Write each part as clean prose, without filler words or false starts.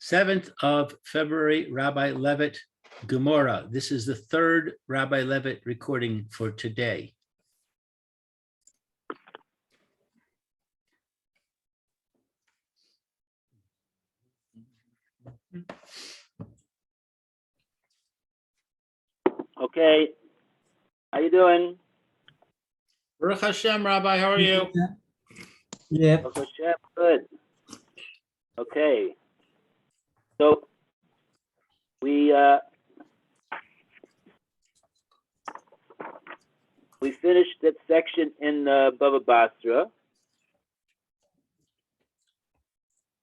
7th of February, Rabbi Levitt, Gemora. This is the third Rabbi Levitt recording for today. Okay, how you doing? Baruch Hashem, Rabbi, how are you? Yeah. Baruch Hashem, good. Okay, so we finished that section in Bava Basra.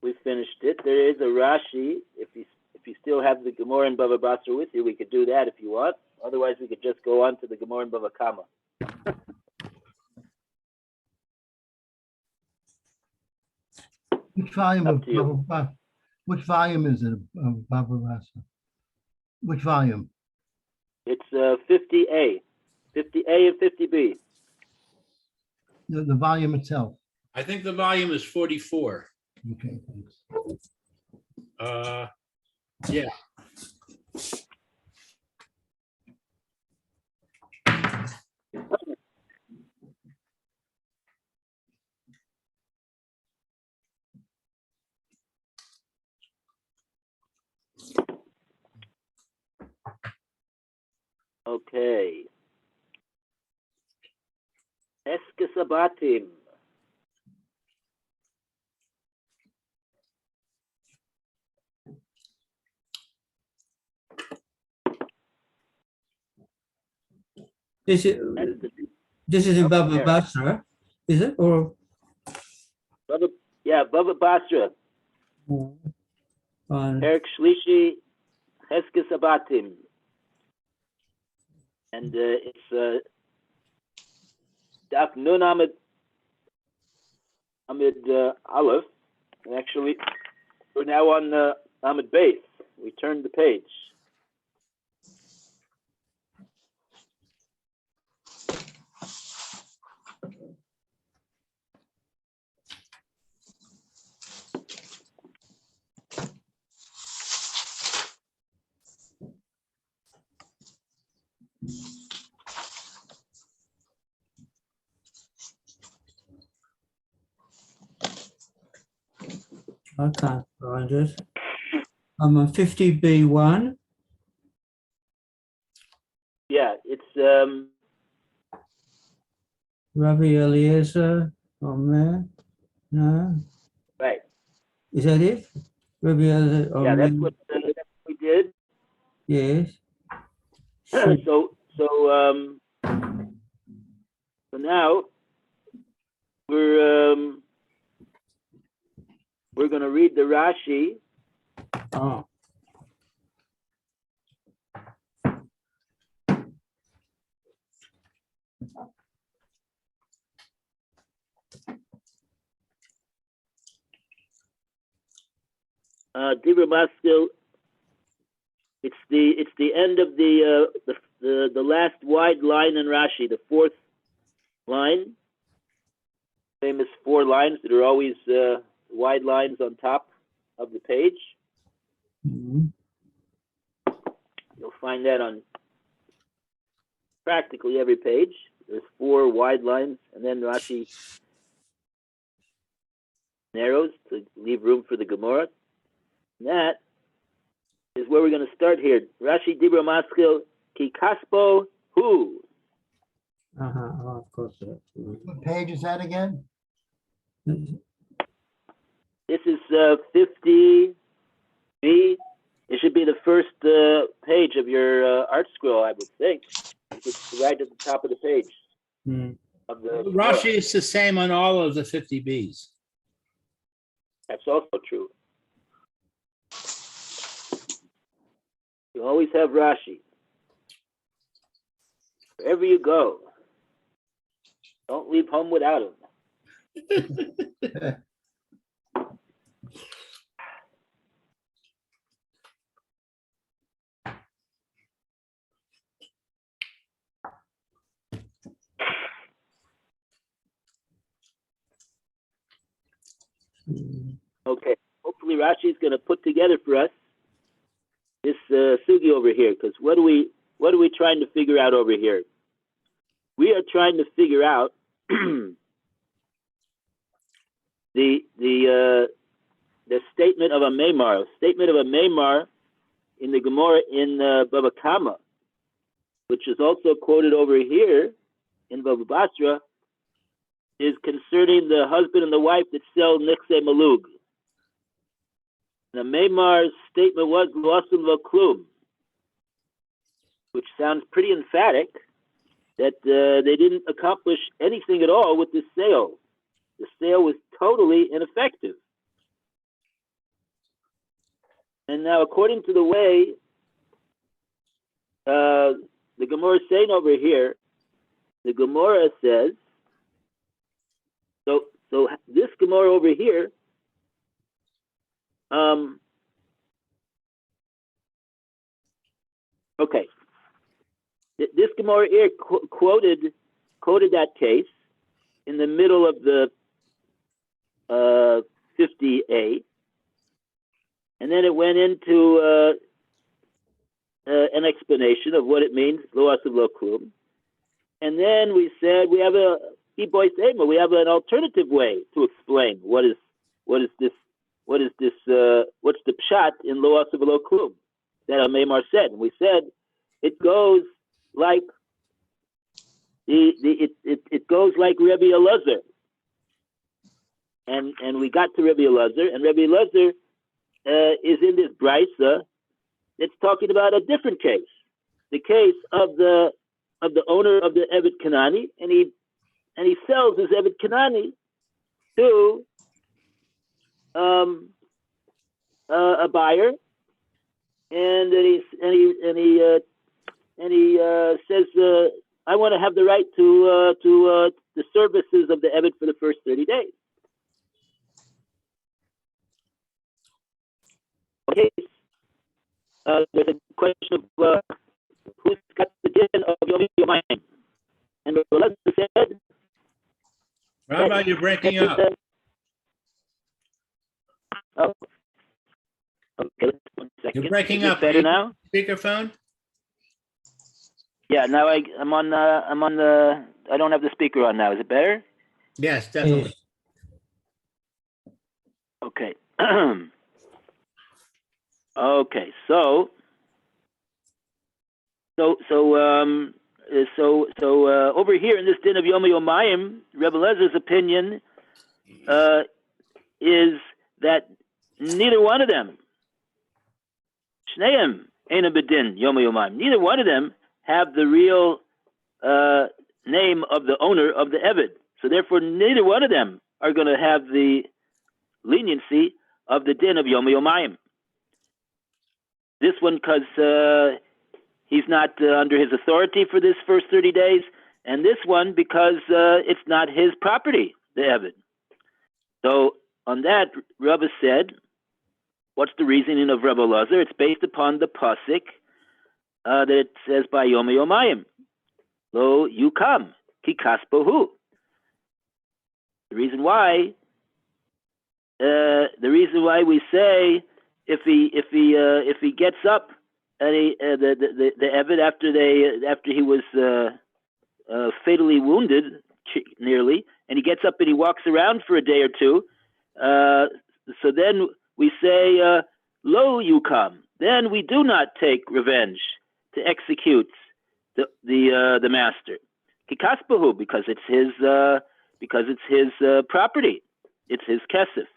We finished it. There is a Rashi. If you still have the Gemora and Bava Basra with you, we could do that if you want. Otherwise, we could just go on to the Gemora and Bava Kama. Which volume Up of to you. Bava, which volume is it of Bava Basra? Which volume? It's 50A, 50A and 50B. The volume itself. I think the volume is 44. Okay, thanks. Yeah. Okay. Eskisabatim. This is in Bava Basra, is it? Or Bava Basra. Perik Shlishi Eskisabatim. And it's Daf Nun Amid Aleph. And actually, we're now on Amid Beis. We turned the page. I can't find it. I'm on 50B1. Yeah, it's Rabbi Eliezer on there. No, right. is that it? Rabbi Eliezer. Yeah, that's what we did. Yes. So now we're going to read the Rashi. Oh. Dibra Maskil. It's the end of the last wide line in Rashi, the fourth line. Famous 4 lines that are always wide lines on top of the page. Mhm. You'll find that on practically every page. There's 4 wide lines, and then Rashi narrows to leave room for the Gemora. And that is where we're going to start here. Rashi Dibra Maskil Ki Kaspo Hu. Oh, of course. What page is that again? This is 50B. It should be the first page of your art scroll, I would think. It's right at the top of the page. Hmm. Of the Rashi is the same on all of the 50Bs. That's also true. You always have Rashi. Wherever you go, don't leave home without him. Okay, hopefully Rashi is going to put together for us this sugi over here, because what are we trying to figure out over here? We are trying to figure out the statement of a Maimar. Statement of a Maimar in the Gemora in Bava Kama, which is also quoted over here in Bava Basra, is concerning the husband and the wife that sell Nichse Malug. The Maimar's statement was Loasim Lo Klum, which sounds pretty emphatic that they didn't accomplish anything at all with this sale. The sale was totally ineffective. And now, according to the way the Gemora is saying over here, the Gemora says, so this Gemora over here, okay, this Gemara here quoted that case in the middle of the 50a, and then it went into an explanation of what it means, lo asav lo klum. And then we said we have we have an alternative way to explain what's the pshat in lo asav lo klum that Maimar said. And we said it goes like it goes like Rebbe Elazar. And we got to Rebbe Elazar, and Rebbe Elazar is in this brisa. It's talking about a different case, the case of the owner of the Eved Kanani, and he sells his Eved Kanani to a buyer, and then he says, I want to have the right to the services of the Eved for the first 30 days. Okay. There's a question of who's got the din of Yom Yomayim. And the Elazar said, Rabbi, you're breaking up. Oh. Okay, 1 second. You're breaking Is it up. better now? Speakerphone? Yeah, now I'm on the I don't have the speaker on now. Is it better? Yes, definitely. Okay. Okay, so over here in this din of Yom Yomayim, Rebbe Elazar's opinion is that neither one of them, Shneim Eina B'Din Yom Yomayim, neither one of them have the real name of the owner of the Eved. So therefore, neither one of them are going to have the leniency of the din of Yom Yomayim. This one because he's not under his authority for this first 30 days, and this one because it's not his property, the Eved. So on that, Rabbi said, what's the reasoning of Rebbe Elazar? It's based upon the pasuk that it says by Yom Yomayim, Lo Yukam, Ki Kaspohu. The reason why we say if he gets up and the Eved after he was fatally wounded nearly, and he gets up and he walks around for a day or two, so then we say Lo Yukam. Then we do not take revenge to execute the master. Kikaspahu, because it's his property, it's his kesef.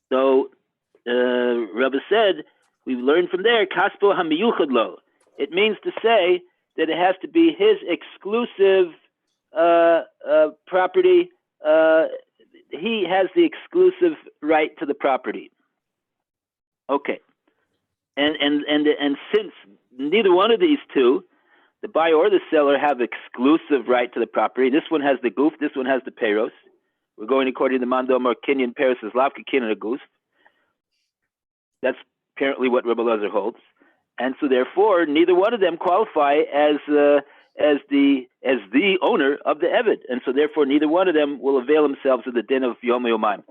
So Rabbi said we've learned from there kaspo hamiyuchad lo. It means to say that it has to be his exclusive property. He has the exclusive right to the property. Okay, and since neither one of these two, the buyer or the seller, have exclusive right to the property, this one has the goof, this one has the peros. We're going according to the Mando Amar Kinyan Peros is Lavka Kinyan a goof. That's apparently what Rebbe Elazar holds, and so therefore neither one of them qualify as the owner of the Eved, and so therefore neither one of them will avail themselves of the din of Yom Yomayim.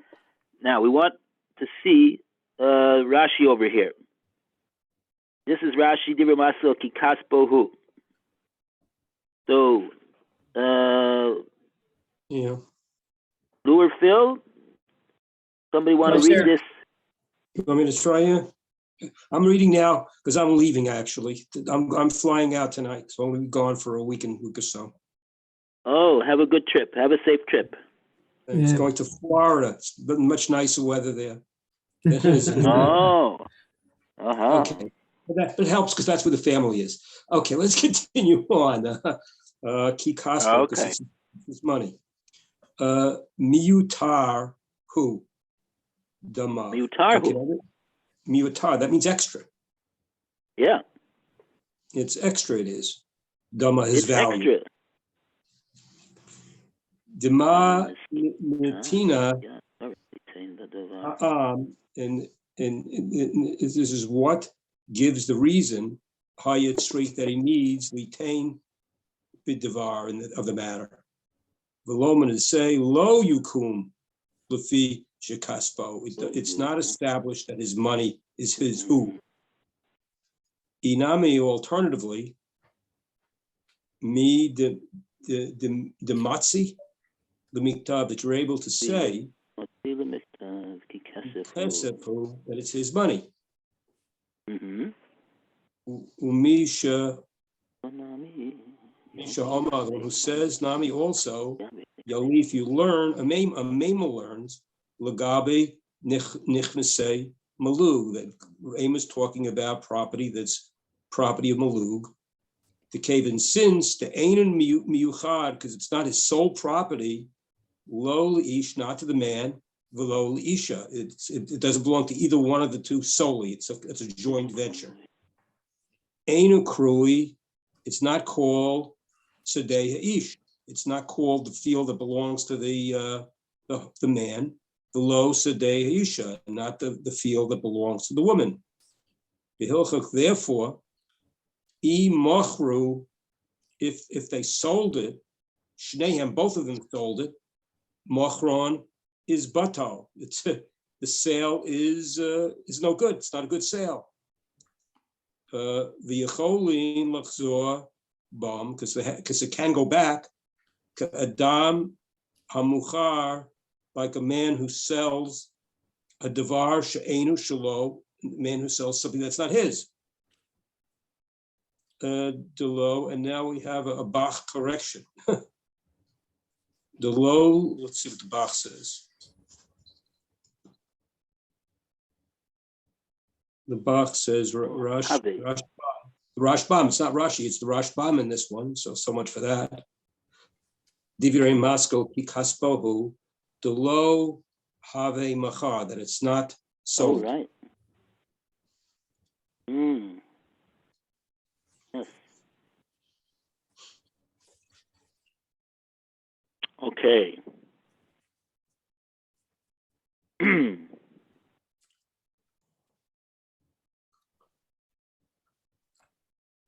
Now we want to see Rashi over here. This is Rashi Dibra Maso Kikaspohu. So, Yeah. Lure Phil, somebody want to Yes, read sir. this? You want me to try you? I'm reading now because I'm leaving, actually. I'm flying out tonight, so I'm going to be gone for a week or so. Oh, have a good trip. Have a safe trip. And it's Yeah. going to Florida. It's been much nicer weather there. It is. Oh, uh-huh. Okay. But it helps because that's where the family is. Okay, let's continue on. Key Costco, because Okay. it's money. Miutar who? Dama. Miutar Okay, who? miutar, that means extra. Yeah, It's extra, it is. Dama is it's value. extra. Dama Nitina, Yeah, sorry, saying the and this is what gives the reason, Hayat straight that he needs, retain bidvar of the matter. Veloman is say, lo yukum, lefi shekaspo. It's not established that his money is his who. Inami, alternatively, me the matzi, the miktab, that you're able to say that it's his money. Umisha Omar, the one who says Nami also, Yali, if you learn, a mema learns, Lagabe Nichnase Malug, that Aim is talking about property that's property of Malug. The cave in sins, the Ainan Miuchad, because it's not his sole property, Lo Ish, not to the man, Velo Isha. It doesn't belong to either one of the two solely. It's a joint venture. Ainu Krui, it's not called Sadeh Ish. It's not called the field that belongs to the man. Below Sadeh Isha, not the field that belongs to the woman. Therefore, E Mochru, if they sold it, Shnehem, both of them sold it, Mochron is batal. It's the sale is no good. It's not a good sale. The Yecholin Lachzor Bam, because it can go back. Adam Hamuchar, like a man who sells a Devar She'enu Shalo, a man who sells something that's not his. Delo, and now we have a Bach correction. Delo, let's see what the Bach says. The Bach says Rashbam. It's not Rashi, it's the Rashbam in this one. So much for that. Divrei Masko Pikaspohu, Delo Have Machar, that it's not sold. Oh, right. Yes. Okay.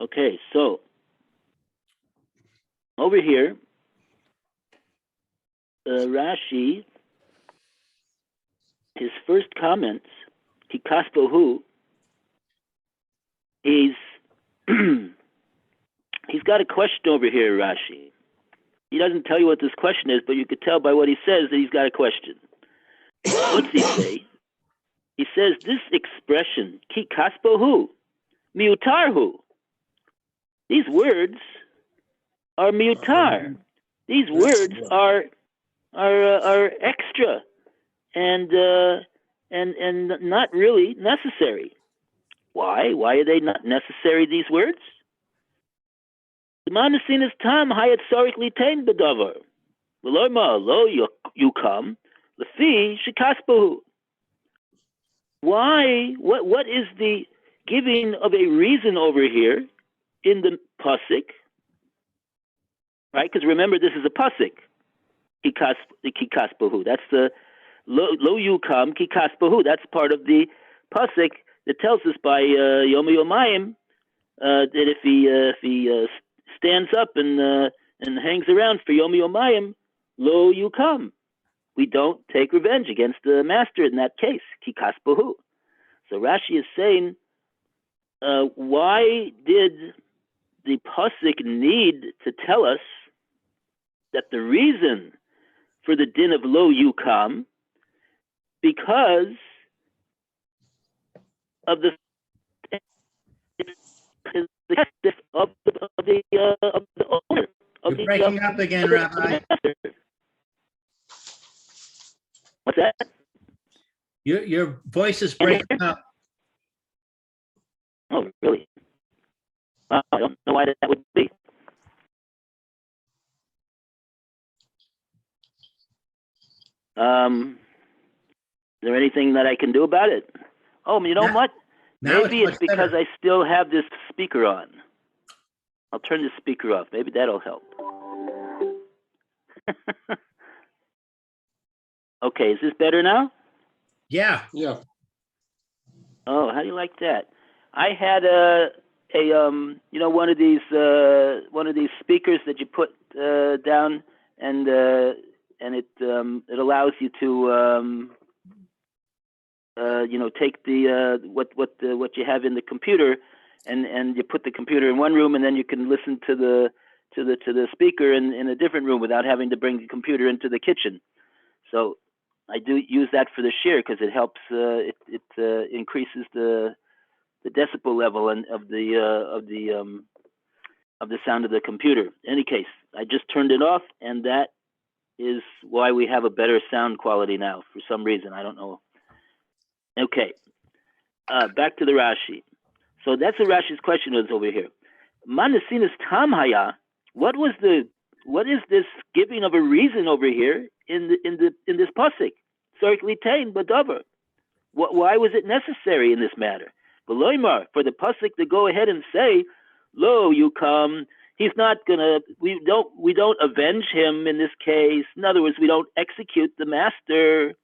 Okay, so over here, Rashi, his first comments, Kikaspohu, he's got a question over here, Rashi. He doesn't tell you what this question is, but you could tell by what he says that he's got a question. What's he say? He says this expression, Kikaspohu, miutarhu. These words are miutar. These words are extra and not really necessary. Why? Why are they not necessary? These words. The manasin is tam hayat sarik litain bedavar. V'loima lo yukam lefi shekaspahu. Why? What is the giving of a reason over here in the pasuk? Right? Because remember, this is a pasuk. Kikaspahu. That's the lo yukam kikaspahu. That's part of the pasuk that tells us by Yom Yomayim that if he stands up and hangs around for Yom Yomayim, lo yukam. We don't take revenge against the master in that case. Kikaspahu. So Rashi is saying, why did the pasuk need to tell us that the reason for the din of lo yukam, because of the of the owner. You're breaking up again, Rabbi. What's that? Your voice is breaking up. Oh, really? I don't know why that would be. Is there anything that I can do about it? Oh, you know what? Now Maybe it's much because better. I still have this speaker on. I'll turn the speaker off. Maybe that'll help. Okay, is this better now? Yeah. Yeah. Oh, how do you like that? I had one of these speakers that you put down, and it allows you to take the what you have in the computer, and you put the computer in one room, and then you can listen to the speaker in a different room without having to bring the computer into the kitchen. So I do use that for the shir because it helps. It increases the decibel level of the sound of the computer. In any case, I just turned it off, and that is why we have a better sound quality now. For some reason, I don't know. Okay, back to the Rashi. So that's what Rashi's question is over here. Manasinas tam haya. What is this giving of a reason over here in this pasuk? Certainly tain badavar. Why was it necessary in this matter? V'loimar, for the pasuk to go ahead and say, "Lo, you come." He's not gonna. We don't avenge him in this case. In other words, we don't execute the master.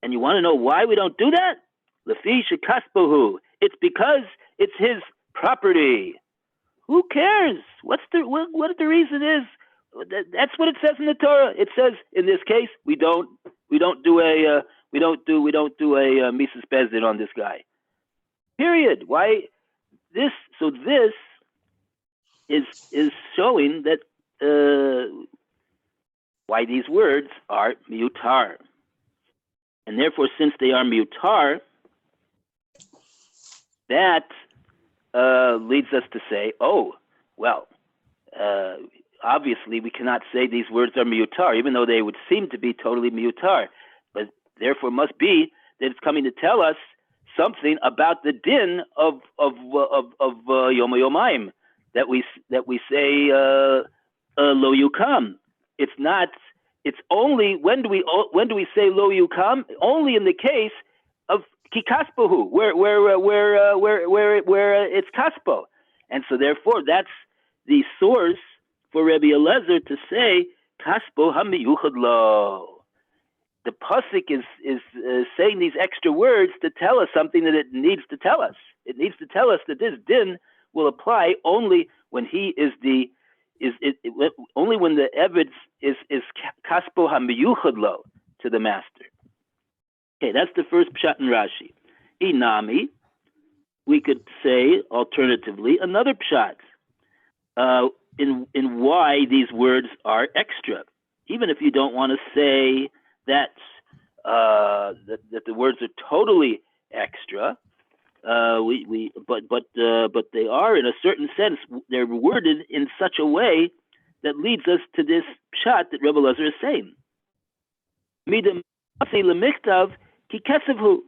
And you want to know why we don't do that? Lefi shekaspohu. It's because it's his property. Who cares? What the reason is? That's what it says in the Torah. It says in this case we don't do a Mises Bezdin on this guy. Period. Why this? So this is showing that why these words are mutar, and therefore, since they are mutar, that leads us to say, oh, well, obviously we cannot say these words are mutar, even though they would seem to be totally mutar. But therefore, must be that it's coming to tell us something about the din of Yom Yomayim that we say lo yukam. It's not. It's only when do we say lo yukam? Only in the case of kikaspohu, where it's kaspo, and so therefore that's the source for Rabbi Eliezer to say kaspo hamiyuchad lo. The pasuk is saying these extra words to tell us something that it needs to tell us. It needs to tell us that this din will apply only when he is only when the eved is kaspo hamiyuchad lo to the master. Okay, that's the first pshat in Rashi. Inami, we could say alternatively another pshat in why these words are extra, even if you don't want to say that that the words are totally extra. But they are, in a certain sense, they're worded in such a way that leads us to this pshat that Rebbe Eliezer is saying. Midam lemiktav ki kesevhu.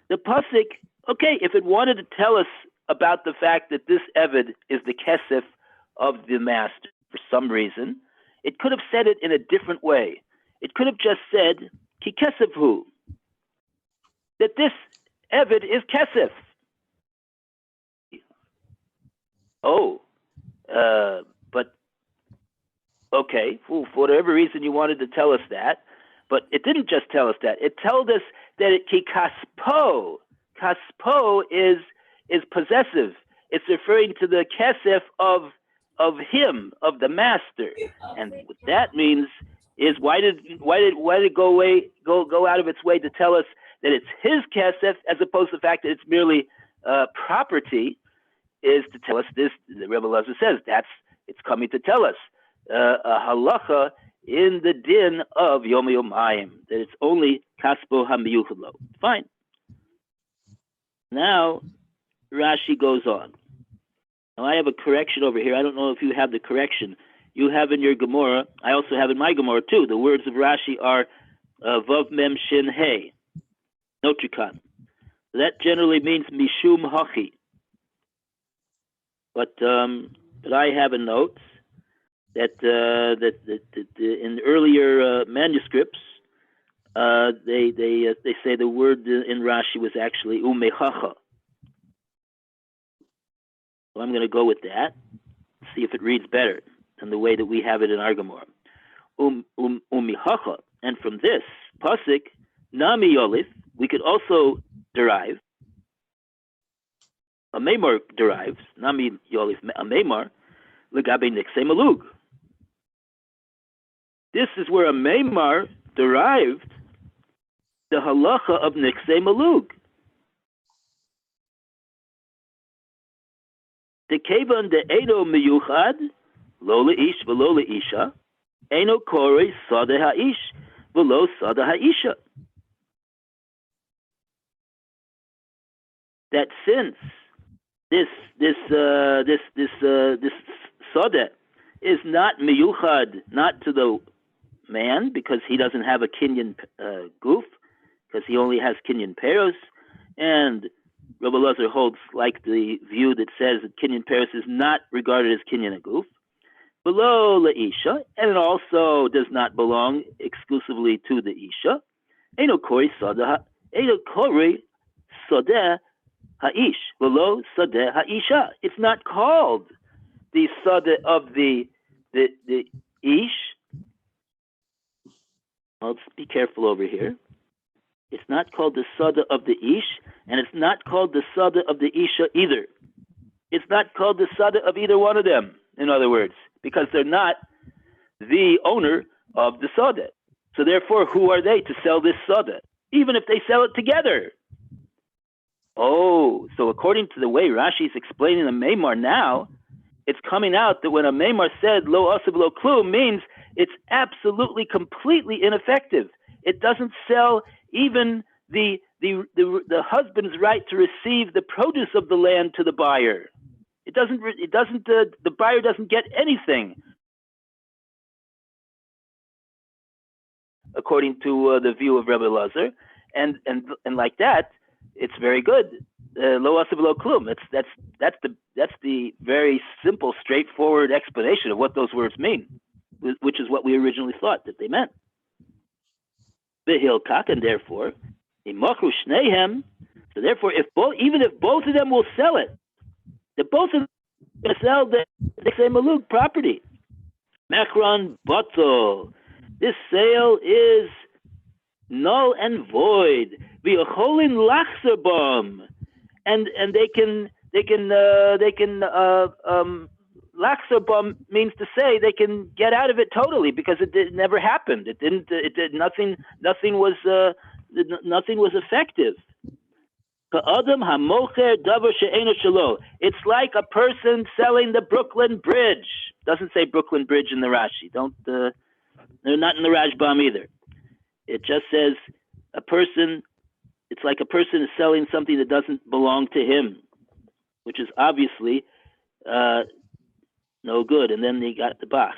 The pasuk, okay, if it wanted to tell us about the fact that this eved is the kesef of the master for some reason, it could have said it in a different way. It could have just said ki kesevhu, that this eved is kesef. Oh, but okay, for whatever reason you wanted to tell us that, but it didn't just tell us that. It told us that ki kaspo is possessive. It's referring to the kesef of him, of the master, and what that means is why did it go out of its way to tell us that it's his kesef, as opposed to the fact that it's merely property, is to tell us this. The Rebbe Lazar says it's coming to tell us a halacha in the din of Yom Yomayim, that it's only kaspo hamiyuchad lo. Fine. Now Rashi goes on. Now I have a correction over here. I don't know if you have the correction. You have in your Gemora. I also have in my Gemora too. The words of Rashi are vav mem shin hey, no trikan. That generally means mishum hachi. But I have a note that in earlier manuscripts they say the word in Rashi was actually umechacha. So I'm going to go with that. See if it reads better than the way that we have it in our Gemara. Umichacha, and from this pasuk nami yolif, we could also derive. A memar derives nami yolif a memar legabe niksei malug. This is where a memar derived the halacha of niksei malug. The kevan de edo miyuchad lo leish v'lo leisha eno korei sada haish v'lo sada haisha. That since this sada is not miyuchad, not to the man, because he doesn't have a kinyan goof, because he only has kinyan peros, and Rabbi Lazar holds like the view that says that kinyan peros is not regarded as kinyan goof, below leisha, and it also does not belong exclusively to the isha. Eno kori sada ha'ish, below sada ha'isha. It's not called the sada of the ish. Let's be careful over here. It's not called the sada of the ish, and it's not called the sada of the isha either. It's not called the sada of either one of them, in other words, because they're not the owner of the sada. So therefore, who are they to sell this sada, even if they sell it together? Oh, so according to the way Rashi is explaining the Meimar now, it's coming out that when a Meimar said lo asav lo klum means it's absolutely, completely ineffective. It doesn't sell even the husband's right to receive the produce of the land to the buyer. It doesn't. The buyer doesn't get anything, according to the view of Rebbe Lazar, and like that, it's very good. Lo asav lo klum. That's the very simple, straightforward explanation of what those words mean, which is what we originally thought that they meant. V'hilkak, and therefore, imachru shnehem. So therefore, even if both of them will sell it, the both of them will sell the same malug property. Mechron batal. This sale is null and void. V'yacholin lachzer bam, and they can lachzer bam means to say they can get out of it totally, because it never happened. Nothing was effective. It's like a person selling the Brooklyn Bridge. Doesn't say Brooklyn Bridge in the Rashi. They're not in the Rashbam either. It just says a person. It's like a person is selling something that doesn't belong to him, which is obviously no good. And then they got the Bach.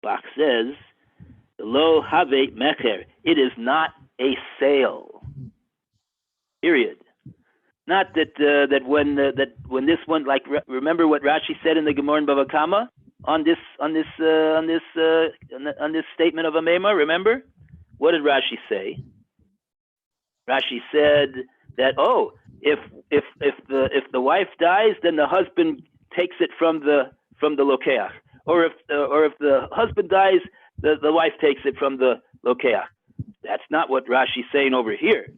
Bach says, "Lo have mecher." It is not a sale. Period. Not that when this one, like, remember what Rashi said in the Gemora in Bava Kama on this statement of a Meimar. Remember, what did Rashi say? Rashi said that if the wife dies, then the husband takes it from the lokeach, or if the husband dies, the wife takes it from the lokeach. That's not what Rashi's saying over here.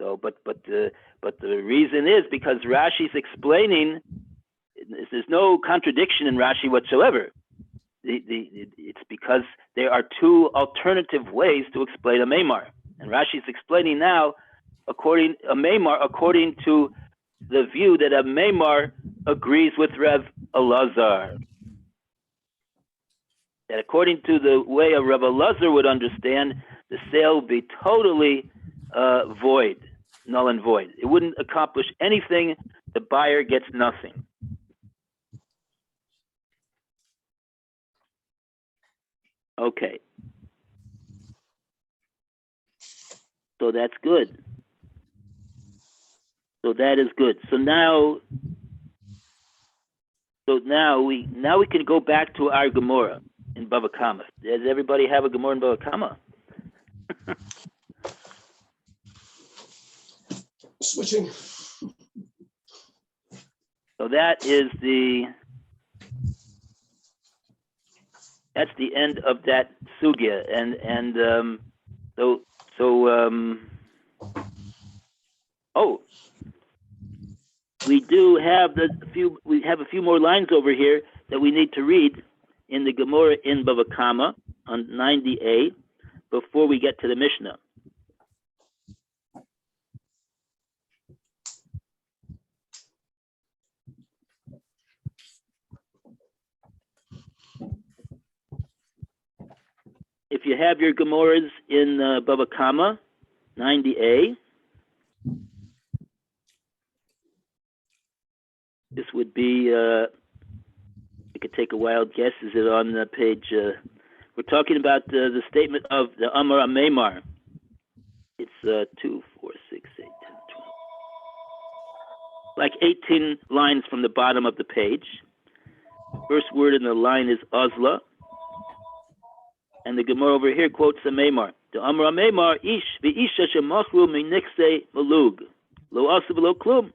So, but the reason is because Rashi's explaining. There's no contradiction in Rashi whatsoever. it's because there are two alternative ways to explain a Maimar. And Rashi is explaining now according to the view that a Maimar agrees with Rev Elazar. That according to the way a Rev Elazar would understand, the sale would be totally void, null and void. It wouldn't accomplish anything. The buyer gets nothing. Okay. So that's good. So that is good. So now we can go back to our Gemora in Bava Kama. Does everybody have a Gemora in Bava Kama? Switching. So that's the end of that sugya, we have a few more lines over here that we need to read in the Gemora in Bava Kama on 90a before we get to the Mishnah. If you have your Gemoras in Bava Kama 90a, this would be, you could take a wild guess. Is it on the page? We're talking about the statement of the Amar Ameimar. It's 2, 4, 6, 8, 10, 12. Like 18 lines from the bottom of the page. First word in the line is Ozla. And the Gemara over here quotes the Meimar. The Amar Meimar, Ish v'isha shemachru minikse malug. Lo asa v'lo klum.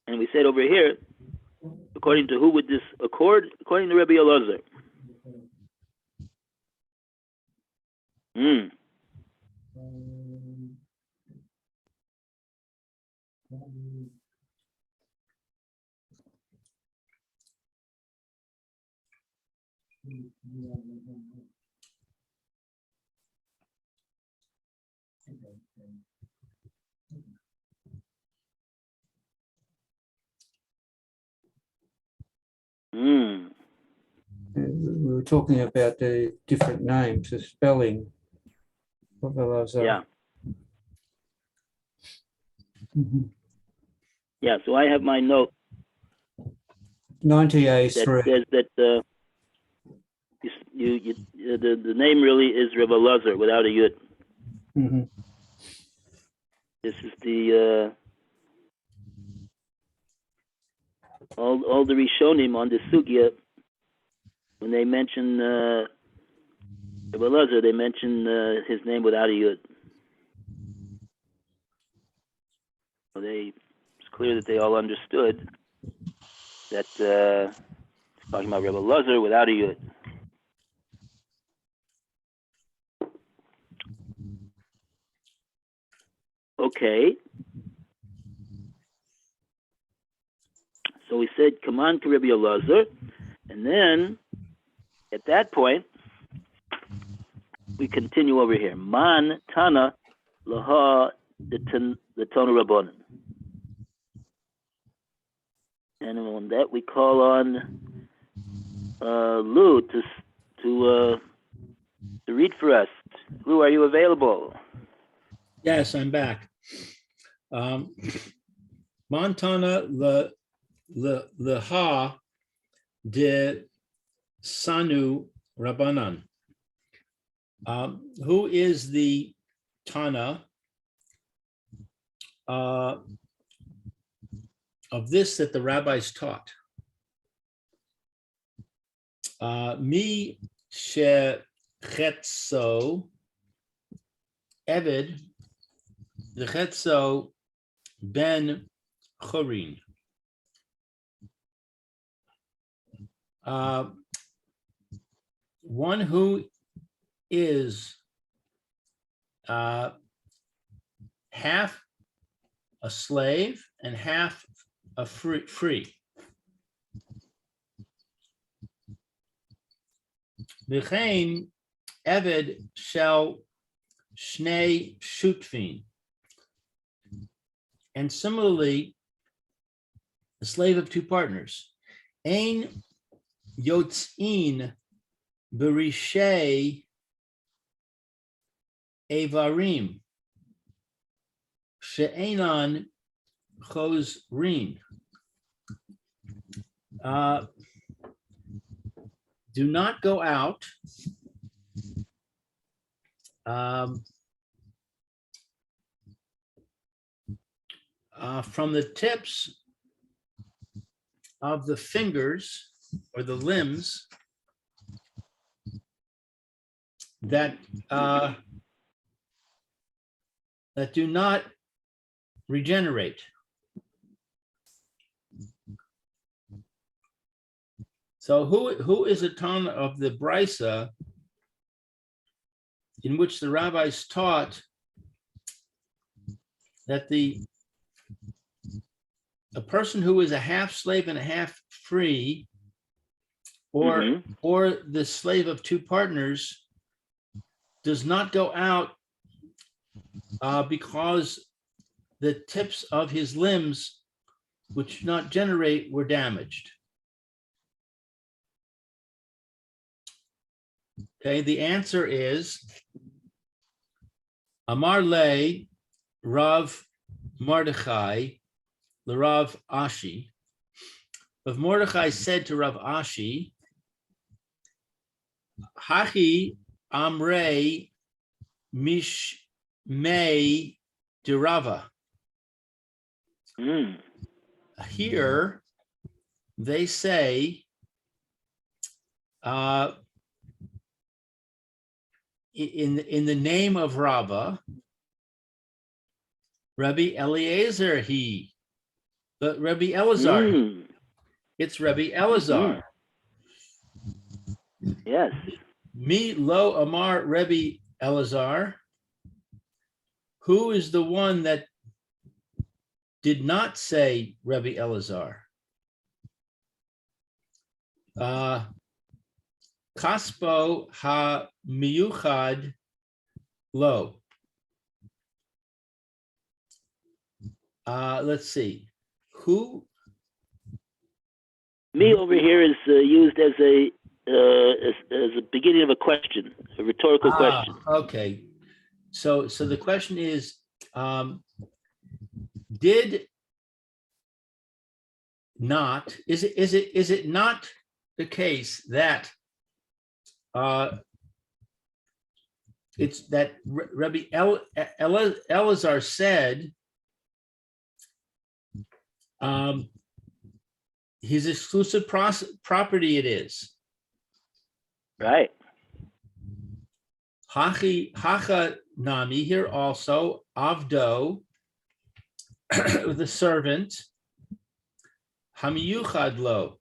And we said over here, according to who would this accord? According to Rabbi Elazar. We were talking about the different names, the spelling of Elazar. Yeah. Mhm. Yeah, so I have my note 90A3. that says that the name really is Rav Elazar without a yud. Mhm. This is the all the Rishonim on the sugya. When they mention Rav Elazar, they mention his name without a yud. So it's clear that they all understood that it's talking about Rav Elazar without a yud. Okay. So we said, come on to Rabbi Elazar. And then, at that point, we continue over here. Man Tana Laha the Tana Rabbanan. And on that, we call on Lou to read for us. Lou, are you available? Yes, I'm back. Montana the ha de Sanu Rabbanan. Who is the Tana of this that the rabbis taught? Mi shechetzo Eved V'chetzo ben Chorin. One who is half a slave and half a free. V'chein Eved shel Shnei Shutfin. And similarly, a slave of two partners. Ein Yotzin Berishei Evarim She'enan Chosrin. Do not go out from the tips of the fingers or the limbs that that do not regenerate. So who is a Tana of the Brisa in which the rabbis taught that a person who is a half slave and a half free, or the slave of two partners, does not go out because the tips of his limbs, which do not generate, were damaged. Okay, the answer is Amar Le Rav Mordechai Rav Ashi. Rav Mordechai said to Rav Ashi, Hachi Amrei Mishmei Dirava. Here they say in the name of Rava, Rabbi Eliezer but Rabbi Elazar. It's Rabbi Elazar. Yes. Mi lo amar Rabbi Elazar. Who is the one that did not say Rabbi Elazar? Kaspo ha miyuchad lo. Let's see. Who? Me over here is used as a beginning of a question, a rhetorical question. Okay. So the question is, did not, is it not the case that it's that Rabbi Elazar said his exclusive property it is. Right. Hacha nami, here also, avdo, the servant, hamiyuchad lo,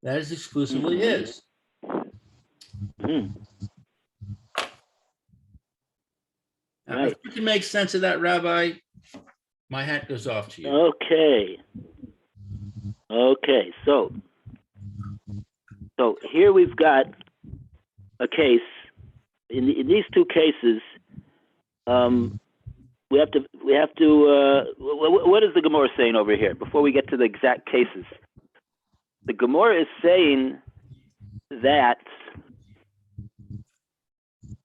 that is exclusively his. Now, if you can make sense of that, Rabbi, my hat goes off to you. Okay. So here we've got a case. In these two cases, we have to. What is the Gemora saying over here? Before we get to the exact cases, the Gemora is saying that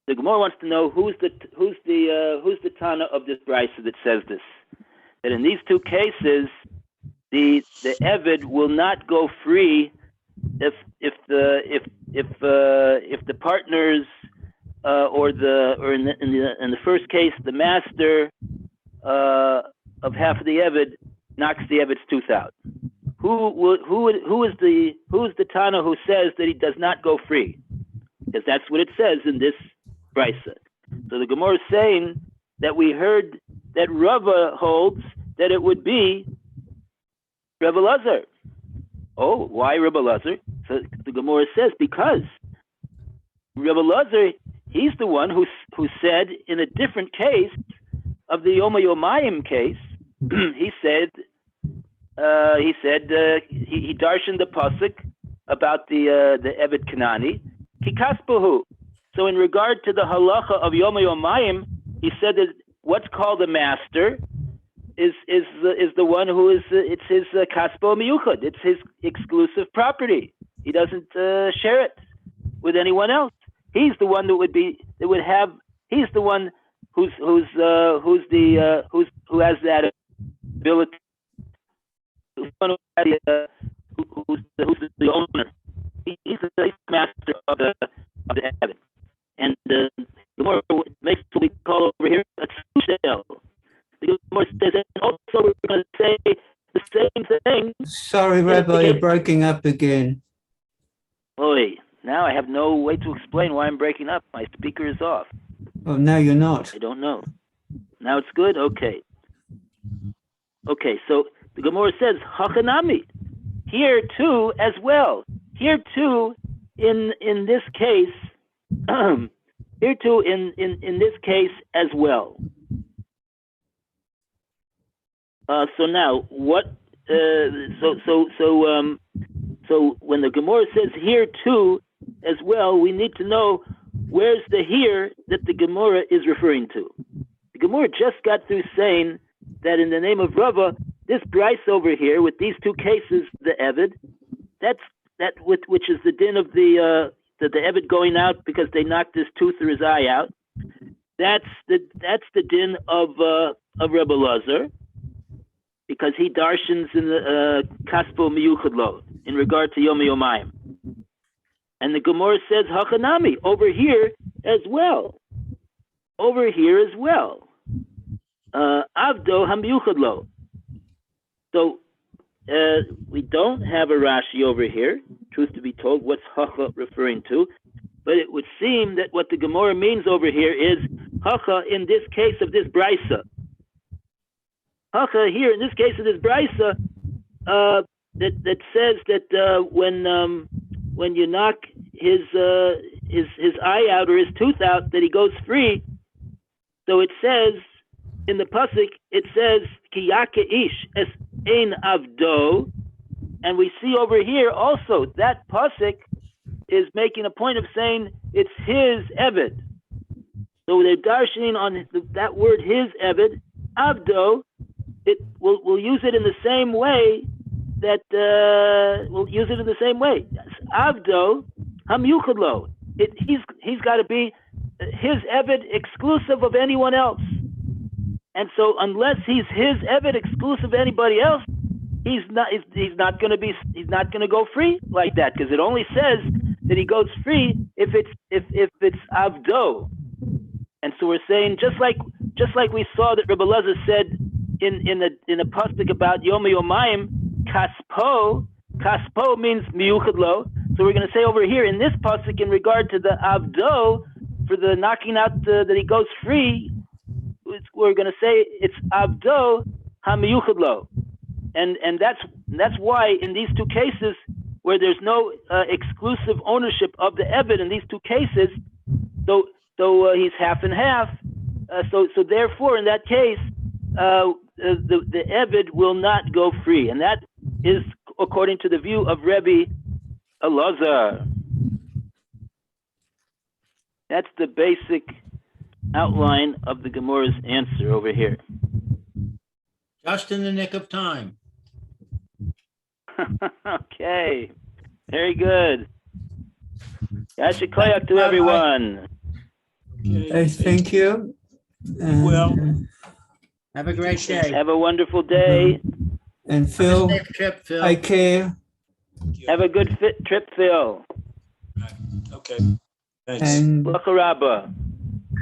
the Gemora wants to know who's the Tana of this brisa that says this. That in these two cases, the Eved will not go free if the partners or in the first case the master of half of the Eved knocks the Eved's tooth out. Who's the Tana who says that he does not go free? Because that's what it says in this brisa. So the Gemara is saying that we heard that Rava holds that it would be Rebbe Elazar. Oh, why Rebbe Elazar? So the Gemara says because Rebbe Elazar, he's the one who said in a different case of the Yoma Yomayim case, he darshaned the pasuk about the Eved Kanani, kikaspuhu. So in regard to the halacha of Yom Yomayim, he said that what's called a master is the one who is it's his kaspo miyuchad. It's his exclusive property. He doesn't share it with anyone else. He's the one who He's the one who has that ability. Who's the owner? He's the master of the heaven. And the Gemora makes what we call over here a shell. The Gemora says, and also we're going to say the same thing. Sorry, Rabbi, you're breaking up again. Oi, now I have no way to explain why I'm breaking up. My speaker is off. Oh, now you're not. I don't know. Now it's good? Okay. Okay, so the Gemara says, Hachanami, here too as well. Here too, in this case, here too in this case as well. So now what? So when the Gemara says here too as well, we need to know where's the here that the Gemara is referring to. The Gemara just got through saying that in the name of Rava, this Bryce over here with these two cases, the Eved, which is the din of the Eved going out because they knocked his tooth or his eye out. That's the din of Rebbe Lazar, because he darshans in the Kaspo Miyuchad Lo in regard to Yom Yomayim. And the Gemara says Hachanami over here as well. Over here as well. Avdo Hamiyuchad Lo. So we don't have a Rashi over here, truth to be told, what's Hacha referring to? But it would seem that what the Gemara means over here is Hacha in this case of this Brisa. Hacha here in this case of this Brisa that says that when you knock his eye out or his tooth out, that he goes free. So it says in the pasuk, it says Ki yake ish es ein avdo, and we see over here also that pasuk is making a point of saying it's his eved. So they're darshaning on that word his eved, avdo. We'll use it in the same way that we'll use it in the same way. Avdo hamyuchad lo. He's got to be his eved exclusive of anyone else. And so unless he's his eved exclusive of anybody else, he's not going to go free like that, because it only says that he goes free if it's avdo. And so we're saying just like we saw that Rebbe Lezer said in a pasuk about Yom Yomayim, kaspo means miyuchad lo. So we're going to say over here in this pasuk in regard to the avdo, for the knocking out that he goes free, we're going to say it's avdo hamiyuchad lo, and that's why in these two cases where there's no exclusive ownership of the eved in these two cases, so he's half and half. So therefore in that case the eved will not go free, and that is according to the view of Rebbe Elazar. That's the basic outline of the Gemora's answer over here. Just in the nick of time. Okay, very good. Yashikoyak to everyone. Okay, thank you. Well, Have a great day. Have a wonderful day. And Phil, Safe trip, Phil. take care. Have a good trip, Phil. okay. Thanks. And Baruch Rabba.